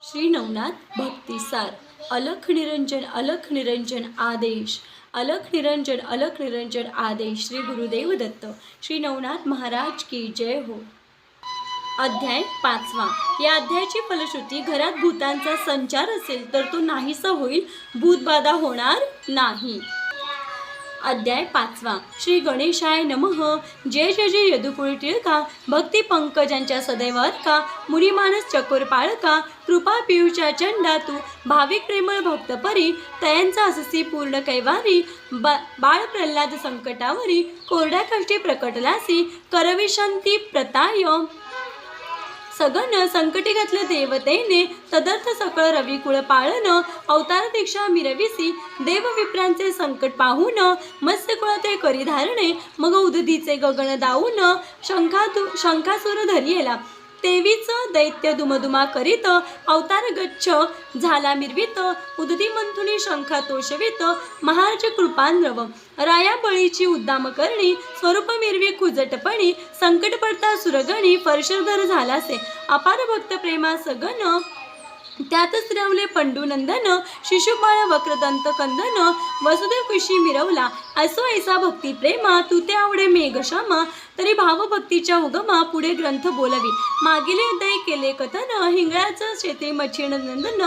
श्री नवनाथ भक्तिसार। अलख निरंजन आदेश। अलख निरंजन आदेश। श्री गुरुदेव दत्त। श्री नवनाथ महाराज की जय हो। अध्याय 5. या अध्यायाची फलश्रुती घरात भूतांचा संचार असेल तर तो नाहीसा होईल, भूतबाधा होणार नाही। अध्याय 5. श्री गणेशाय नमः। जय जय जय यदुकुळी टिळका, भक्ती पंकजांच्या सदैव का, मुनिमानस चकोर पाळका, कृपा पियूच्या चंडा तू, भाविक प्रेमळ भक्त परी, तयांचा अससी पूर्ण कैवारी, बाळ प्रल्हाद संकटावरी, कोरड्या कष्टी प्रकटलासी, करवी शांती प्रताय, सगन संकटी घातले देवतेने, तदर्थ सकळ रविकुळ पाळन, अवतार दीक्षा मिरविसी, देव विप्रांचे संकट पाहून, मत्स्यकुळ ते करी धारणे, मग उदधीचे गगन दाऊन, शंखासुर धरियेला, तेवीच दैत्य दुमदुमा करीत, अवतार गच्छ झाला मिरवित, उदधी मंथुनी शंखा तोषवित, महाराज कृपांद्रव, राया बळीची उद्दाम करणी, स्वरूप मिरवी खुजटपणी, संकट पडता सुरगणी, फर्शधर झालासे, अपार भक्त प्रेमा सगन, त्यात स्त्रवले पंडुनंदन, शिशुपाळ वक्रदंत कंदन, वसुदेव कुशी मिरवला, असो ऐसा भक्ती प्रेमा, तू ते आवडे मेघश्यामा, तरी भावभक्तीच्या उगमा, पुढे ग्रंथ बोलवी, मागील अध्याय केले कथन, हिंगळाचं शेते मच्छिण नंदन,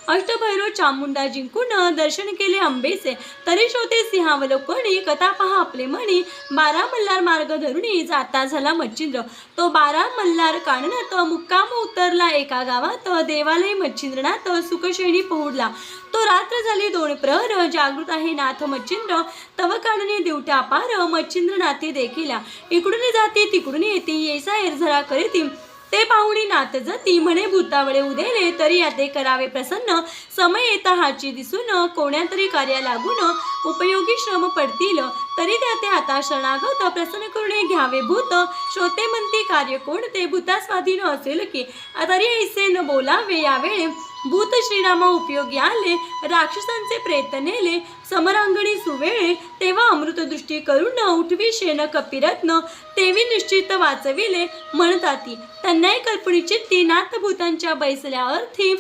अष्टभैरव चामुंडा जिंकून, दर्शन केले अंबेचे, तरी शोधे सिंहावलोकणी, कथा पहा आपले मणी, 12 मल्हार मार्ग धरुणी, जाता झाला मच्छिंद्र, तो 12 मल्हार काननात, मुक्काम उतरला एका गावात, देवालय मच्छिंद्रनाथ, सुखशयनी पोहोडला, तो रात्र झाली 2 प्रहर, जागृत आहे नाथ मच्छिंद्र, तव काननी दिवट्या पार, मच्छिंद्रनाथी देखिला, इकडून जाती तिकडून येती, येसा एरझरा करीती, ते पाहुणी नाथ जाती, म्हणे भूतावळे उदेले, तरी याते करावे प्रसन्न, समय येता हाची दिसून, कोण्या तरी कार्या लागून, उपयोगी श्रम पडतील, तरी त्याते आता शरणागत, प्रसन्न करुणे घ्यावे भूत, श्रोते म्हणती कार्य कोणते, भूतास्वाधीन असेल की, तरी ऐसे न बोलावे यावेळे, भूत श्रीरामा उपयोगी आले, राक्षसांचे प्रेत नेले, समरांगणी सुवेळे, तेव्हा अमृतदृष्टी करून, उठवी शेण कपिरत्न, तेवी निश्चित वाचविले, म्हणताती, त्यांना कल्पनी चित्ती, नाथभूतांच्या बैसल्या अर्थी,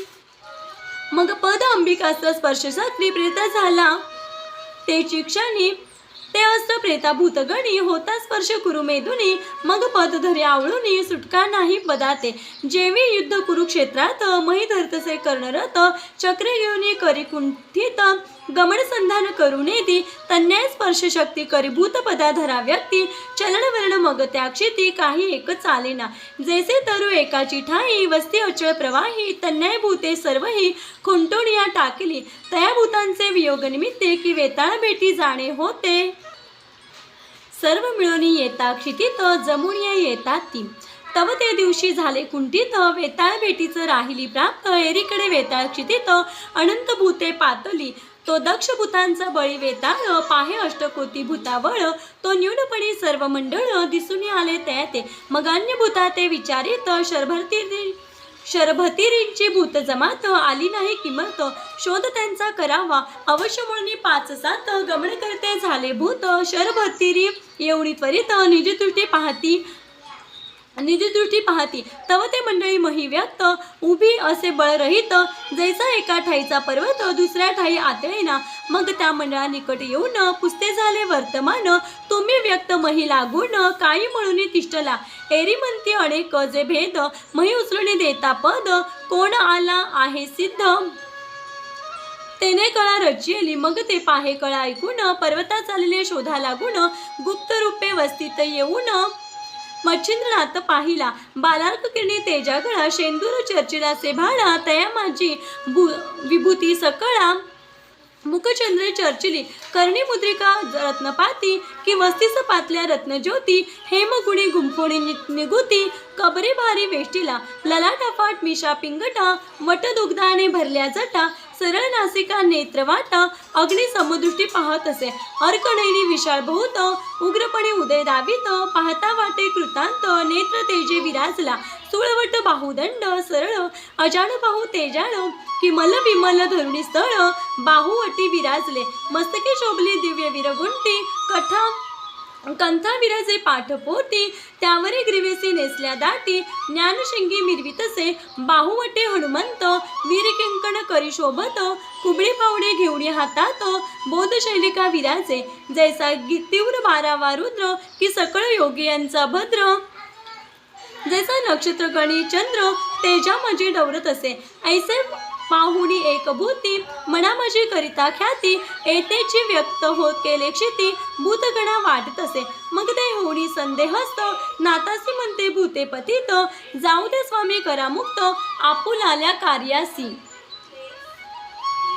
मग पद अंबिकाचा स्पर्श सात्री, प्रेत झाला ते चिक्षणी, ते अस्त्र प्रेता भूतगणी, होता स्पर्श कुरु मेदुनी, मग पद धरे आवळुनी, सुटका नाही पदाते, जेवी युद्ध कुरुक्षेत्रात, मही धरतसे कर्णरथ, चक्रे घेऊन करी कुंठित, गमन संधान करुनेती, तन्याय स्पर्श शक्ती करी भूतपदा धरा व्यक्ती, चलन वर्ण मग त्याक्षिती, काही एक चालेना, जैसे तरु एकाची ठाई, वस्ती अचळ प्रवाही, तन्याय भूते सर्वही खुंटोनिया टाकली, तया भूतांचे वियोग निमित्ते, की वेताळ भेटी जाणे होते, सर्व मिळून येता क्षितीत, जमुनिया येतात ती, तव ते दिवशी झाले कुंठित, वेताळ भेटीच राहिली प्राप्त, एरीकडे वेताळ क्षितीत, अनंत भूते पातली, तो दक्ष भूतांचा बळी वेताळ, पाहे अष्टकोटी भूतावळ, तो न्यूनपणी सर्व मंडळ, दिसून आले त्याते, मग अन्य भूता ते विचारित, शरभतिरींची भूत जमात, आली नाही किंमत, शोध त्यांचा करावा, अवश्य म्हणून 5-7 गमन करते झाले भूत, शरभतिरी येऊनी त्वरित, निजदृष्टी पाहती, तव ते मंडळी मही व्यक्त, उभी असे बळ रहित, जैसा एका ठाईचा पर्वत, दुसऱ्या ठाई आतळेना, मग त्या मंडळा निकट येऊन, पुसते झाले वर्तमान, तुम्ही व्यक्त मही लागून, काही म्हणून तिष्ठला, एरी म्हणती अनेक जे भेद, मही उचलून देता पद, कोण आला आहे सिद्ध, तेने कळा रचिली, मग ते पाहे कळा ऐकून, पर्वता चालले शोधा लागून, गुप्त रूपे वस्तीत येऊन, मच्छिंद्रनाथ पाहिला, बालार्क किरणी तेजागळा, शेंदूर चर्चिलाचे भाडा, तया माझी विभूती सकळा, मुखचंद्र चर्चिली, कर्णी मुद्रिका रत्नपाती, की वस्तीस पातल्या रत्नज्योती, हेमगुणी गुंफोणी निगुती, कबरे भारी वेष्टीला, ललाटाफाट मिशा पिंगटा, वट दुग्धाने भरल्या जटा, सरळ नासिका नेत्रवाटा, अग्नी समदृष्टी पाहत असे, अर्कनयनी विशाळ बहुत, उग्रपणे उदय दावित, पाहता वाटे कृतांत, नेत्र तेजे विराजला, सुळवट बाहुदंड सरळ, अजाण बाहू तेजाळ, की मल विमल धरुणी स्थळ, बाहुवटी विराजले, मस्तके शोभली दिव्य विरगुंटी, कठा कंथा विराजे पाठपोटी, त्यावरी ग्रीवेसी नेसल्या दाटी, ज्ञानशिंगी मिरवितसे बाहुवटे हनुमंत, वीरकिंकण करी शोभत, कुबळे पावडे घेऊन हातात, बोधशैलिका विराजे, जैसा तीव्र बारावा रुद्र, की सकळ योगी यांचा भद्र, जैसा नक्षत्र गणी चंद्र, तेजा मजे डवरत असे, ऐसे पाहुणी एक भूती, मना माझी करिता ख्याती, येतेची व्यक्त होत केले क्षिती, भूतगणा वाटत असे, मग ते होणी संदेहस्त, नातासी म्हणते भूते पतित, जाऊ दे स्वामी करा मुक्त, आपुलाल्या कार्यासी,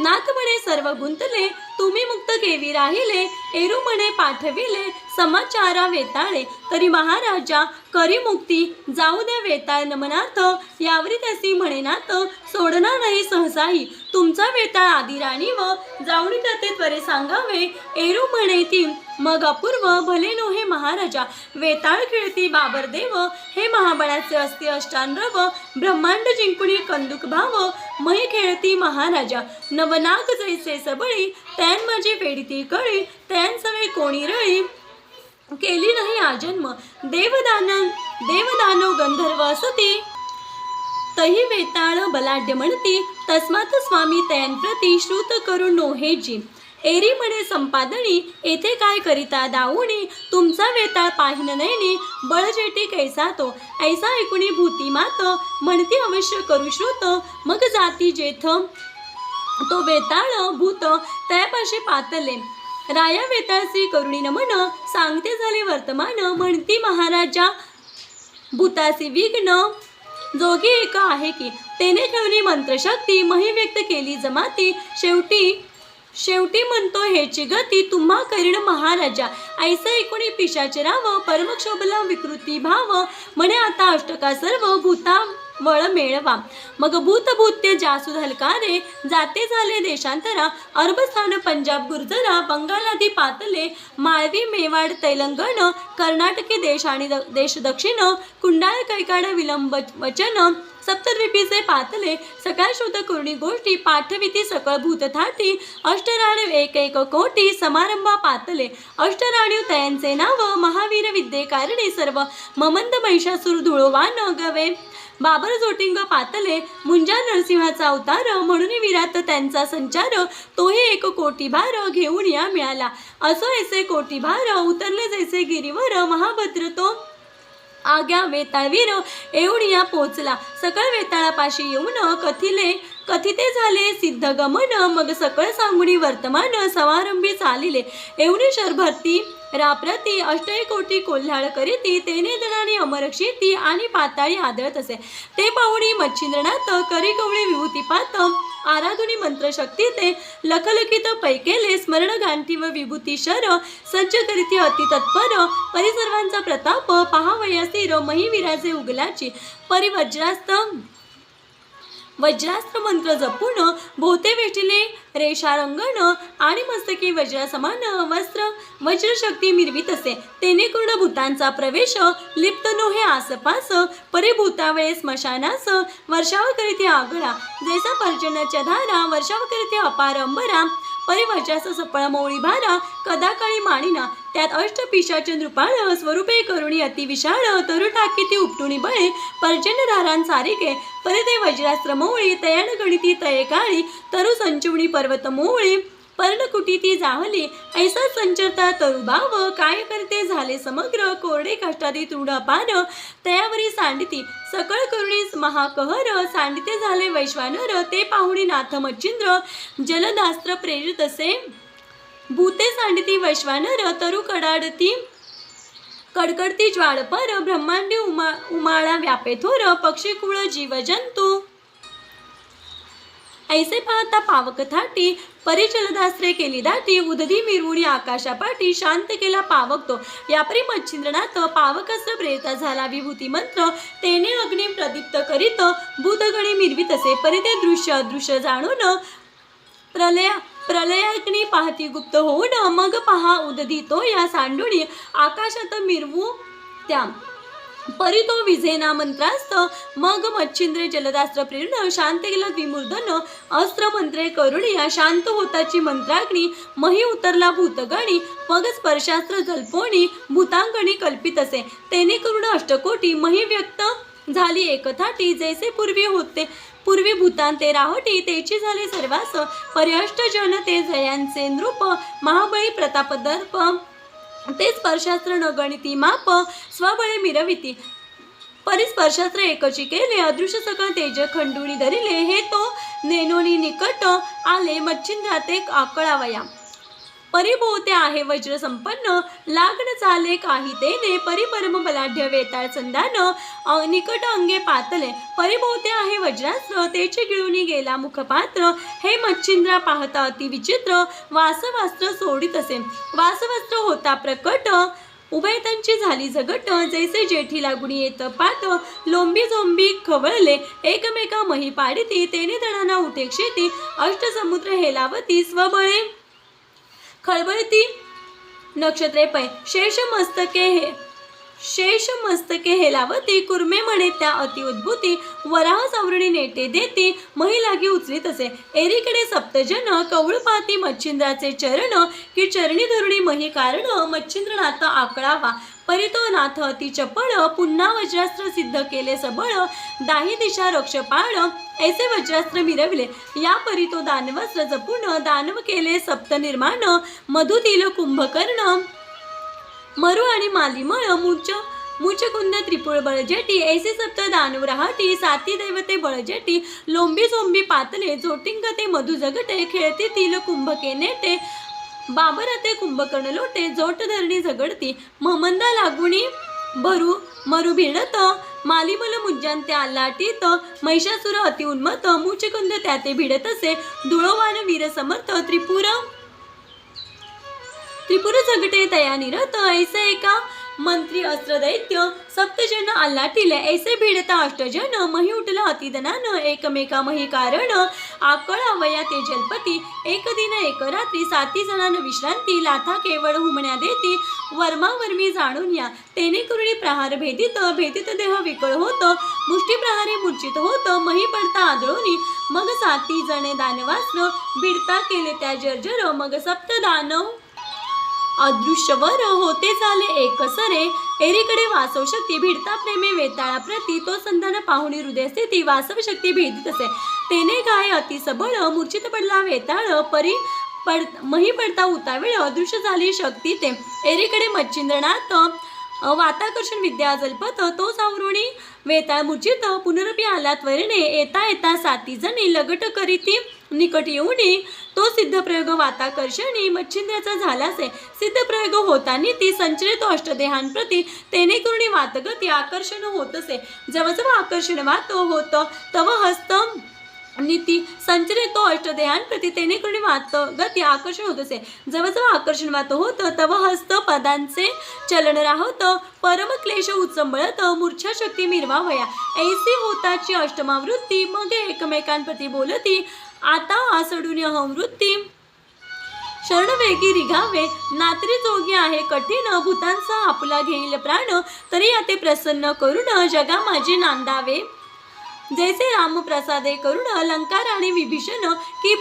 नाथ म्हणे सर्व गुंतले, तुम्ही मुक्त केवी राहिले, एरू म्हणे पाठविले, समाचारा वेताळे, तरी महाराजा करी मुक्ती, जाऊ दे वेताळ नमनार्थ, यावरी त्यासी म्हणे नाथ, सोडणार नाही सहसाही, तुमचा वेताळ आदी राणी व, जाऊन त्याते त्वरे सांगावे, एरू म्हणे ती मग अपूर्व, भले नो हे महाराजा, वेताळ खेळती बाबर देव, हे महाबळाचे असते अष्टांरव, ब्रह्मांड जिंकुणी कंदुक भाव, मही खेळती महाराजा, नवनाग जैसे सबळी, त्यान माझी फेडिती कळी, त्यान सवे कोणी रळी, केली नाही आजन्म, देवदानव गंधर्व असती, तही वेताळ बलाढ्य म्हणती, तस्मात स्वामी तयान प्रती, श्रुत करून नोहे जी, एरी म्हणे संपादनी, येथे काय करिता दाऊणी, तुमचा वेताळ पाहिन नयनी, बळजेटी कैसा तो, ऐसा ऐकुणी भूती मात, म्हणती अवश्य करू श्रुत, मग जाती जेथ तो वेताळ भूत, त्यापाशी पातले, राया वेताळसी करुणी नमन, सांगते झाले वर्तमान, म्हणती महाराजा भूतासी विघ्न, जोगी एक आहे की, तेने ठेवली मंत्रशक्ती, मही व्यक्त केली जमाती, शेवटी म्हणतो हेची गती, तुम्हा करीण महाराजा, ऐसा एकोणी पिशाचे राव, परमक्षोभला विकृती भाव, म्हणे आता अष्टका सर्व, भूता वळ मेळवा, मग भूतभूत्य जासू हलकारे, जाते झाले देशांतरा, अरबस्थान पंजाब गुर्जरा, बंगालादी पातले, माळवी मेवाड तेलंगण, कर्नाटकी देश आणि देश दक्षिण, कुंडाळ कैकाड विलंब वचन, सप्तद्वीपीचे पातले, सकाळ शोध करुणी गोष्टी, पाठविती सकळ भूतथाटी, अष्टराणीव एक कोटी, समारंभा पातले, अष्टराणीव तयांचे नाव, महावीर विद्ये कारणी सर्व, ममंद महिषासूर धुळोवान गवे, बाबर जोटिंग पातले, मुंजा नरसिंहाचा अवतार, म्हणून विरात त्यांचा संचार, तोही 1 कोटी भार, घेऊन या मिळाला, असो ऐसे कोटी भार, उतरले जैसे गिरीवर, महाभद्र तो आग्या वेताळवीर, येऊन या पोचला, सकळ वेताळापाशी येऊन कथिते झाले सिद्ध गमन, मग सकळ सांगुणी वर्तमान, समारंभी चालिले, येऊन शरभरती राप्रती, अष्टय कोटी कोल्हाळ करीती, तेने दणाने अमरक्षिती, आणि पाताळी आदळत असे, ते पाहुणी मच्छिंद्रनाथ, करी कवळी विभूतीपात, आराधुनी मंत्रशक्ती ते, लखलखित पैकेले, स्मरण गांठी व विभूती शर, सज्ज करीती अति तत्पर, परिसर्वांचा प्रताप, पहावयासी मही विराजे उगलाची, वज्रास्त्र मंत्र जपून, भोवते वेष्टिले रेषारंगण, आणि मस्तकी वज्रासमान वस्त्र, वज्रशक्ती मिरवीत असे, तेने करून भूतांचा प्रवेश, लिप्त नोहे आसपास, परिभूतावळे स्मशानास, वर्षाव करीती आगळा, जैसा पर्जन्याच्या धारा, वर्षाव करीती अपार अंबरा, परिवज्रास सपळ मोळी भारा, कदाकाळी मानिना, त्यात अष्टपिशाचे नृपाळ, स्वरूपे करुणी अतिविशाळ, तरु टाकीती उपटुणी बळे, पर्जन्यधारां सारिके, परिते वज्रास्त्र मोळी, तयान गणिती तये काळी, तरु संचिवणी पर्वत मोळी, पर्णकुटी ती जाहली, ऐसा संचरता तरुभाव, काय करते झाले समग्र, कोरडे काष्टादी तृण अपार, तयावरी सांडिती, सकळ करुणी महाकहर, सांडिते झाले वैश्वानर, ते पाहुणी नाथ मच्छिंद्र, जलदास्त्र प्रेरित असे, भूते सांडिती वैश्वानर, तरु कडकडती ज्वाळपर, ब्रह्मांडी उमाळा व्यापे थोर, पक्षीकुळ जीवजंतू, ऐसे पाहता पावक थाटी, परिचलदास्त्रे केली दाटी, उदधी मिरवुणी आकाशापाटी, शांत केला पावक तो, यापरी मच्छिंद्रनाथ, पावकास्त्र प्रेरिता झाला विभूती मंत्र, तेने अग्नी प्रदीप्त करीत, भूतगणी मिरवीत असे, परिते दृश्य अदृश्य जाणून, प्रलयाग्नी पाहती गुप्त होऊन, मग पहा उदधी तो या सांडुणी, आकाशात मिरवू त्या, परी तो विझेना मंत्रास्त मग मच्छिंद्रे जलदास्त्र प्रेरण शांत केला द्विमूर्धन अस्त्र मंत्रे करुणिया शांत होताची मंत्राग्नी मही उतरला भूतगणी मग स्पर्शास्त्र जल्पोणी भूतांगणी कल्पित असे तेने करुण अष्टकोटी मही व्यक्त झाली एकथाटी जैसे पूर्वी होते पूर्वी भूतान ते राहटी तेची झाले सर्वास पर्यष्ट जन ते जयांचे नृप महाबळी प्रतापदर्प ते स्पर्शास्त्र न गणिती माप स्वबळे मिरविती परिस्पर्शास्त्र एकची केले अदृश्य सकळ तेज खंडुणी धरिले हे तो नेनोनी निकट आले मच्छिंद्रा ते आकळावया परिभोवते आहे वज्र संपन्न लागण चाले काही तेने परिपरम बलाढ्य वेताळ संधान निकट अंगे पातले परिभोवते आहे वज्रास्त्र तेचे गिळूनी गेला मुखपात्र हे मच्छिंद्रा पाहता अति विचित्र वासवास्त्र सोडित असे वासवस्त्र होता प्रकट उभयतांची झाली झगट जैसे जेठी लागुनी येत पाट लोंबी झोंबी खवळले एकमेका मही पाडिती तेने तणाना उठे क्षेती अष्टसमुद्र हेलावती स्वबळे खळबळती नक्षत्रे पै शेष मस्तके हेलावती कुर्मे म्हणे त्या अति उद्भूती वराह सावरणी नेटे देती मही लागी उचलीत असे एरीकडे सप्तजन कवळ पाती मच्छिंद्राचे चरण की चरणी धरुणी मही कारण मच्छिंद्रनाथ आकळावा परितो नाथ अति चपळ पुन्हा वज्रास्त्र सिद्ध केले सबळ दाही दिशा रक्षपाळ ऐसे वज्रास्त्र मिरविले या परितो दानवस्त्र जपून दानव केले सप्त निर्माण मधुतील कुंभकर्ण मरु आणि मालिमळ मुचकुंद त्रिपुळ बळजेटी ऐसे सप्त दानव रहाटी साती दैवते बळजेटी लोंबी झोंबी पातले जोटिंगते मधु जगटे खेळते तील कुंभके नेटे बाबरते कुंभकर्ण लोटे जोट धरणी झगडती महमंदा लागुणी भरू मरु भिडत मालिमल मुज्जांते आलाटीत महिषासुर अति उन्मत मुचकुंद त्याते भिडत असे दुळवान वीर समर्थ त्रिपुर झगटे तया निरत ऐसे एका मंत्री अस्त्र दैत्य सप्तजन आलाटिले ऐसे भिडता अष्टजन मही उठला अतिदनान एकमेका मही कारण आकळावया ते जलपती एक दिन एक रात्री 7 जणांना विश्रांती लाथा केवळ हुमण्या देती वर्मावर्मी जाणून या तेने करुणी प्रहार भेदित देह विकळ होत मुष्टी प्रहारे मूर्छित होत मही पडता आदळोनी मग 7 जणे दानवास्त्र भिडता केले त्या जर्जर मग सप्त दानव अदृश्यवर होते झाले एकसरे एरीकडे वासव शक्ती भिडता प्रेमे वेताळा प्रती तो संधान पाहुणी हृदय स्थिती वासव शक्ती भेदित असे तेने गाय अति सबळ मूर्छित पडला वेताळ मही पडता उतावेळ अदृश्य झाली शक्ती ते एरीकडे मच्छिंद्रनाथ वाताकर्षण विद्या जल्पत तो सावरुणी वेताळ मूर्छित पुनरपी आला त्वरेने येता येता 7 जणी लगट करीती निकट येऊनी तो सिद्ध प्रयोग वाताकर्षणी मच्छिंद्राचा झालासे सिद्ध प्रयोग होतानी ती संचरितो अष्टदेहांप्रती तेने करुणी वातगती आकर्षण होतसे जवळजवळ आकर्षण वात होत तव हस्त नीती संचरितो अष्टदेहांप्रती तेने करुणी वात गती आकर्षण होत असे जवळजवळ आकर्षण वात होत तव हस्त पदांचे चलन राहत परम क्लेश उचंबळत मूर्छा शक्ती मिरवावया ऐसी होताची अष्टमावृत्ती मग एकमेकांप्रती बोलती आता आसडून अहमवृत्ती शरणवेगी रिघावे नात्री जोगी आहे कठीण भूतांचा आपला घेईल प्राण तरी याते प्रसन्न करून जगा माझे नांदावे जैसे रामप्रसादे करुण अलंकार आणि विभीषण की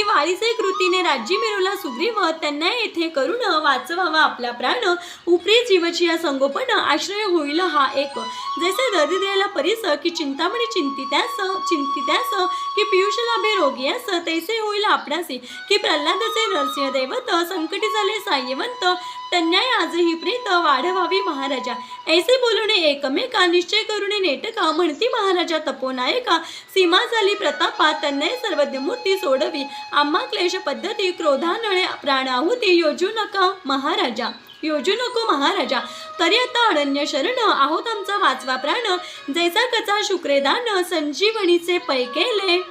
वाळीचे कृतीने राज्य मिळवला सुग्रीव त्यांना येथे करून वाचवावा आपला प्राण उपरी जीवची या संगोपन आश्रय होईल हा एक जैसे दरिद्र्याला परिस की चिंतामणी चिंतित्यास की पियुष लाभे रोगियास तैसे होईल आपणासी की प्रल्हादाचे नरसिंह दैवत संकटी झाले साह्यवंत तन्याय आजही प्रीत वाढवावी महाराजा ऐसे बोलणे एकमेका निश्चय करुणे नेटका म्हणती महाराजा तपोनायका सीमा झाली प्रतापा तन्याय सर्वज्ञ मूर्ती सोडवी आम्हा क्लेश पद्धती क्रोधानळे प्राणाहुती योजू नको महाराजा तरी आता अनन्य शरण आहोत आमचा वाचवा प्राण जैसा कचा शुक्रेदान संजीवनीचे पै केले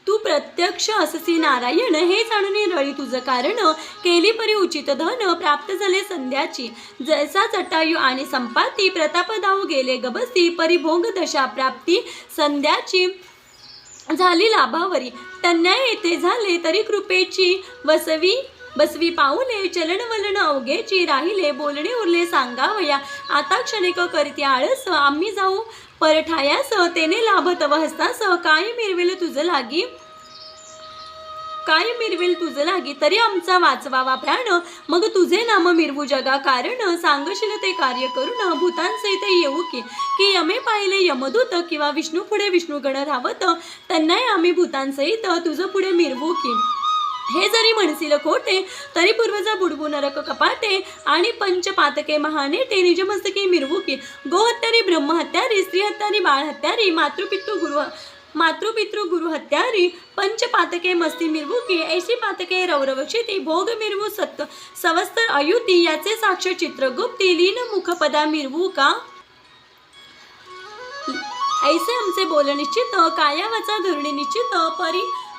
तू प्रत्यक्ष अससी नारायण हे जाणून रळी तुझं कारण केली परी उचित धन प्राप्त झाले संध्याची जैसा जटायू आणि संपाती प्रतापदाऊ गेले गबसी परिभोग दशा प्राप्ती संध्याची झाली लाभावरी तन्याय येथे झाले तरी कृपेची वसवी बसवी पाऊले चलन वलन अवघेची राहिले बोलणे उरले सांगावया आता क्षणिक करीती आळस आम्ही जाऊ परठायास तेने लाभ तव हस्तास काय मिरवेल तुझ लागी तरी आमचा वाचवावा प्राण मग तुझे नाम मिरवू जगा कारण सांगशील ते कार्य करून भूतांसहित येऊ की यमे पाहिले यमदूत किंवा विष्णू पुढे विष्णुगण रावत त्यांनाही आम्ही भूतांसहित तुझं पुढे मिरवू की हे जरी म्हणशील खोटे तरी पूर्वजा बुडवू नरक कपाटे आणि पंचपातके महानेटे निजमस्तकी मिरवू की गोहत्यारी ब्रह्महत्यारी स्त्रीहत्यारी बाळहत्यारी मातृपितृ गुरु हत्यारी पंचपातके मस्ती मिरवू की ऐशी पातके रौरवक्षिती भोग मिरवू सवस्तर अयुती याचे साक्ष चित्रगुप्ती लीन मुखपदा मिरवू का ऐसे आमचे बोल निश्चित काया वाचा धोरणे निश्चित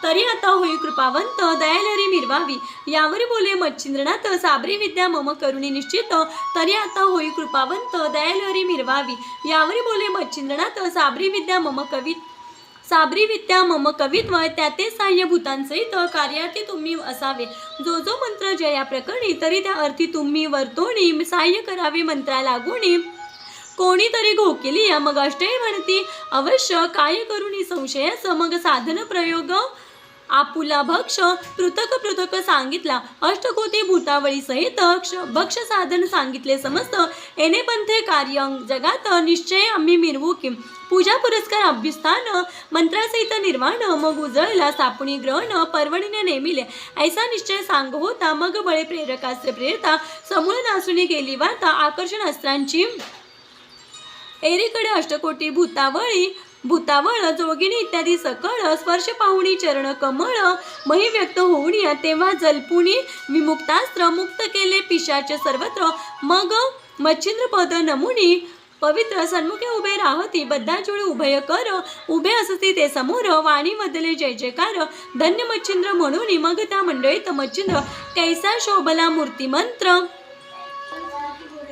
तरी आता होई कृपावंत दयालरी मिरवावी यावर बोले मच्छिंद्रनाथ साबरी विद्या मम करुणी निश्चित तरी आता होई कृपावंत दयालरी मिरवावी यावर बोले मच्छिंद्रनाथ साबरी विद्या मम कवित्व त्याते साह्य भूतांसहित कार्यार्थी तुम्ही असावे जो जो मंत्र जया प्रकरणी तरी त्या अर्थी तुम्ही वर्तोणी साह्य करावे मंत्रा लागोणी कोणीतरी घोकेली मग अष्टही म्हणती अवश्य काय करुणी संशयास मग साधन प्रयोग आपुला भक्ष पृथक सांगितला अष्टकोटी भूतावळी सहित भक्ष साधन सांगितले समस्त एने पंथे कार्य जगात निश्चय आम्ही मिरवू की पूजा पुरस्कार अभ्युस्थान मंत्रासहित निर्वाण मग उजळला सापुणी ग्रहण पर्वणीने नेमिले ऐसा निश्चय सांग होता मग बळे प्रेरकास्त्र प्रेरता समूळ नासुनी गेली वार्ता आकर्षण अस्त्रांची एरीकडे अष्टकोटी भूतावळ जोगिनी इत्यादी सकळ स्पर्श पाहुणी चरण कमळ मही व्यक्त होऊन तेव्हा जलपुणी विमुक्तास्त्र मुक्त केले पिशाच सर्वत्र मग मच्छिंद्र पद नमुनी पवित्र सन्मुखे उभे राहती बद्धाचोळी उभय कर उभे असती ते समोर वाणी बदले जय जयकार धन्य मच्छिंद्र म्हणून मग त्या मंडळीत मच्छिंद्र कैसा शोभला मूर्तिमंत्र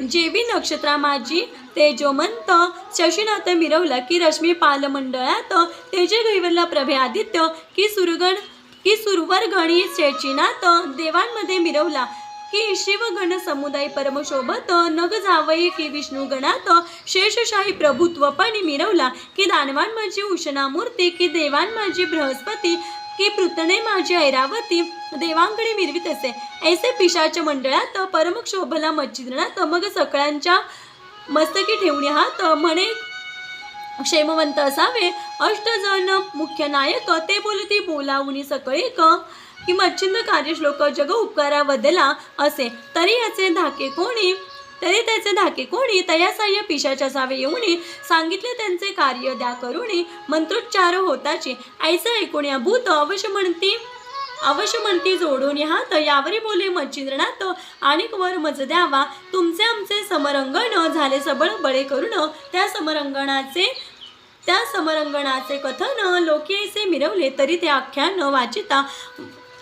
जेवी नक्षत्रा माझी तेजोमंत शशीनाथ मिरवला की रश्मी पालमंडळात तेजे गैवरला प्रभे आदित्य की सुरवर गणी शेचिनाथ देवांमध्ये मिरवला की शिवगण समुदाय परमशोभत नग जावई की विष्णुगणात शेषशाही प्रभुत्व पाणी मिरवला की दानवान माझी उषणा मूर्ती की देवान माझी बृहस्पती की पृतणे माझी ऐरावती देवांकडे मिरवीत असे ऐसे पिशाच मंडळात परमक शोभला मच्छिंद्रनाथ मग सकळांच्या मस्तकी ठेवणे हात म्हणे क्षेमवंत असावे अष्टजन मुख्य नायक ते बोलती बोलावुनी सकळीक की मच्छिंद्र कार्यश्लोक जग उपकारा वदला असे तरी त्याचे धाके कोणी तयासाह्य पिशाच्या सावे येऊनी सांगितले त्यांचे कार्य द्या करुणी मंत्रोच्चार होताची ऐसा ऐकून या भूत अवश्य म्हणती जोडून हात यावरी बोले मच्छिंद्रनाथ आणि वर मज द्यावा तुमचे आमचे समरंगण झाले सबळ बळे करून त्या समरंगणाचे कथन लोकी मिरवले तरी ते आख्यान वाचिता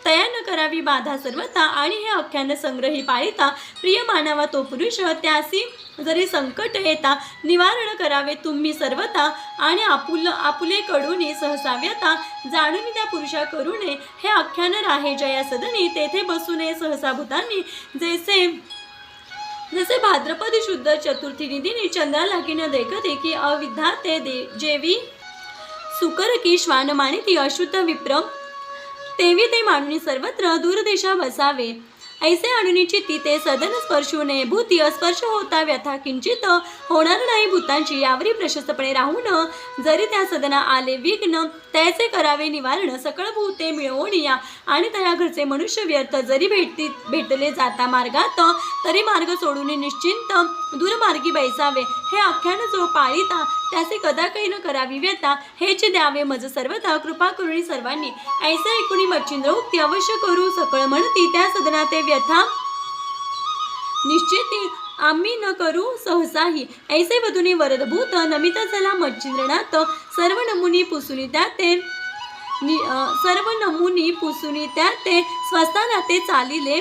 तया न करावी बाधा सर्वता आणि हे आख्यान संग्रही पाळिता प्रिय मानावा तो पुरुष त्यासी जरी संकट येता निवारण करावे तुम्ही सर्वता आणि आपुले कडून सहसा व्यथा जाणून त्या पुरुषा करूने हे आख्यान राहे जया सदनी तेथे बसूने सहसा भूतांनी जसे भाद्रपद शुद्ध चतुर्थी निधीने चंद्रा लागीन देखते की अविधाते जेवी सुकर की श्वान मानिती अशुद्ध विप्र तेवी ते मानुनी सर्वत्र दूरदेशा बसावे ऐसे आणुनी चित्ती ते सदन स्पर्शू नये भूती अस्पर्श होता व्यथा किंचित होणार नाही भूतांची यावरी प्रशस्तपणे राहून जरी त्या सदना आले विघ्न त्याचे करावे निवारण सकळ भूते मिळवून या आणि त्या घरचे मनुष्य व्यर्थ जरी भेटले जाता मार्गात तरी मार्ग सोडून निश्चिंत दूरमार्गी बैसावे हे आख्यान जो पाळिता त्याचे कदा काही न करावी व्यथा हेच द्यावे मज सर्वथा कृपा करुणी सर्वांनी ऐसे ऐकुणी मच्छिंद्र उक्ती अवश्य करू सकळ म्हणती त्या सदना ते व्यथा निश्चिती आम्ही न करू सहसाही ऐसे वधुनी वरदभूत नमित झाला मच्छिंद्रनाथ सर्व नमुनी पुसुनी त्या ते स्वस्थानाते चालिले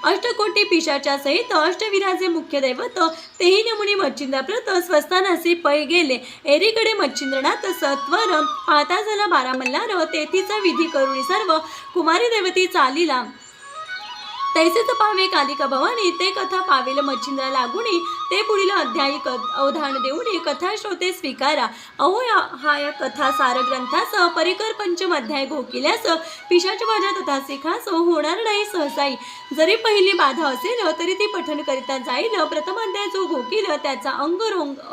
अष्टकोटी पिशाच्या सहित अष्टवीराचे मुख्य दैवत तेही नमुनी मच्छिंद्रप्रत स्वस्थानासी पै गेले एरीकडे मच्छिंद्रनाथ सत्वर पाहता झाला 12 मल्हार तेथीचा विधी करुणी सर्व कुमारी देवती चालिला तैसेच पावे कालिका भवानी ते कथा पावेल मच्छिंद्रा लागुनी ते पुढील अध्यायी अवधान देऊन कथा श्रोते स्वीकारा. अहो या कथा सार ग्रंथास परिकर पंचम अध्याय घोकिल्यास पिशाच माझ्या तथासिखास होणार नाही सहसाई. जरी पहिली बाधा असेल तरी ती पठन करिता जाईल. प्रथम अध्याय जो घोकील त्याचा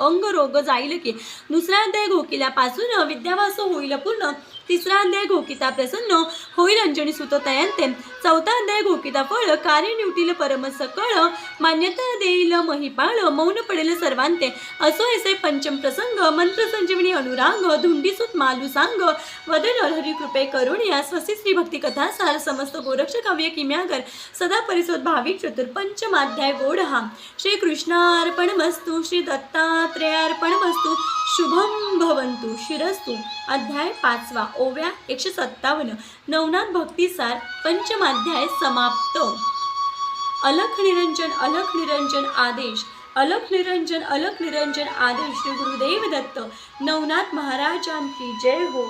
अंगरोग जाईल की. दुसरा अध्याय घोकिल्यापासून विद्यावास होईल पूर्ण. तिसरा अध्याय घोकिता प्रसन्न होईल अंजनी सुत तयांते. चौथा अध्याय घोकिता फळ कार्य निवटील परम सकळ मान्यता देईल महिपाळ मौन पडेल सर्वांते. असो ऐसे पंचम प्रसंग मंत्र संजीवनी अनुराग धुंडीसुत मालू सांग वदन हरी कृपे करुणिया. स्वस्ती श्री भक्ती कथा सार समस्त गोरक्ष काव्य किम्यागर सदा परिसोद भाविक चतुर. पंचमाध्याय गोड हा. श्री कृष्णार्पणमस्तु. श्री दत्तात्रेयार्पणमस्तु. शुभम भवंतु. शिरस्तु. अध्याय 5 ओव्या 157. नवनाथ भक्तिसार पंचमाध्याय समाप्त. अलख निरंजन अलख निरंजन आदेश. अलख निरंजन अलख निरंजन आदेश. श्री गुरुदेव दत्त. नवनाथ महाराजांची जय हो.